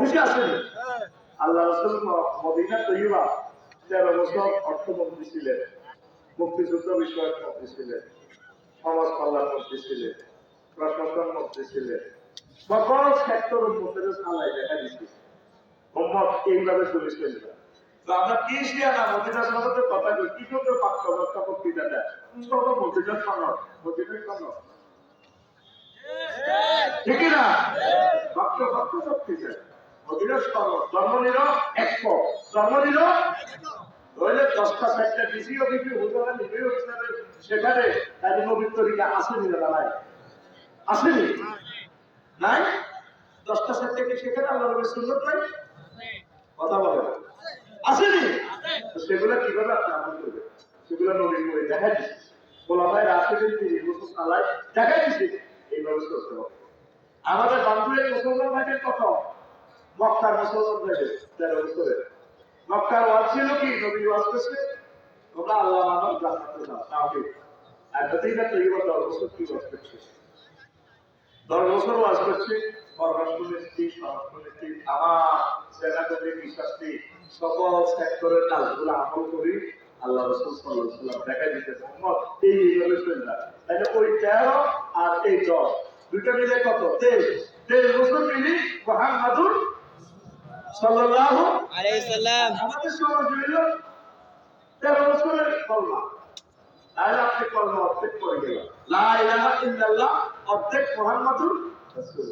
খুশি আছেন? আল্লাহ রাসূল মদিনা তৈয়বা 13 বছর অর্থমন্ত্রী ছিলেন, মুক্তিযুদ্ধ বিষয়ক মন্ত্রী ছিলেন, সমাজ কল্যাণ মন্ত্রী ছিলেন, প্রশাসন মন্ত্রী ছিলেন, সকল সেক্টর মধ্যে চালাই দেখা দিচ্ছে মোহাম্মদ এইভাবে চলেছিলেন। তো আমরা কি শিয়া মদিনার সাথে কথা কই কি করতে পারত রক্ষা বক্তৃতাটা সব মদিনার সনদ মদিনার সনদ ঠিক না ভক্ত ভক্ত বক্তৃতা মদিনার সনদ জন্মনির এক্সপো জন্মনির রইলে 10টা 60টা ডিসি অফিসে হুজুরা নিজেই অফিসারে সেখানে তাদের নবীর তরিকা আসেনি না নাই আসেনি নাই 10টা 60টা কি সেখানে আল্লাহ নবীর সুন্নাত নাই কথা বলে আসেনি সেগুলো কিভাবে আপনি আমল করবেন সেগুলো নবীর করে দেখা দিচ্ছে ওলামায়ে রাশিদিন 30 বছর চালায় দেখা দিচ্ছে এইভাবে করতে হবে। আমাদের বান্ধবের মুসলমান ভাইদের কত মক্কার মুসলমান ভাইদের 13 বছরে মক্কার ওয়াজ ছিল কি নবী ওয়াজ করছে তোমরা আল্লাহ মানো জান্নাতে যাও তাওহীদ আর মদিনা তৈয়বা 10 বছর কি ওয়াজ করছে 10 বছর ওয়াজ করছে পররাষ্ট্রনীতি স্বরাষ্ট্রনীতি আমার সেনাপতি বিশ্বাসী সকল সেক্টরের কাজগুলো আমল করি আল্লাহ রাসূল সাল্লাল্লাহু আলাইহি ওয়াসাল্লাম দেখা দিতে মুহাম্মদ এইভাবে চলবে তাহলে ওই 13 আর এই 10 দুইটা মিলে কত 23 বছর মিলি মুহাম্মাদুর সাল্লাল্লাহু আলাইহি সাল্লাম আমাদের সমাজ হইল 13 বছরের কলমা তাহলে আপনি কলমা অর্ধেক করে গেলেন লা ইলাহা ইল্লাল্লাহ অর্ধেক মুহাম্মাদুর রাসূল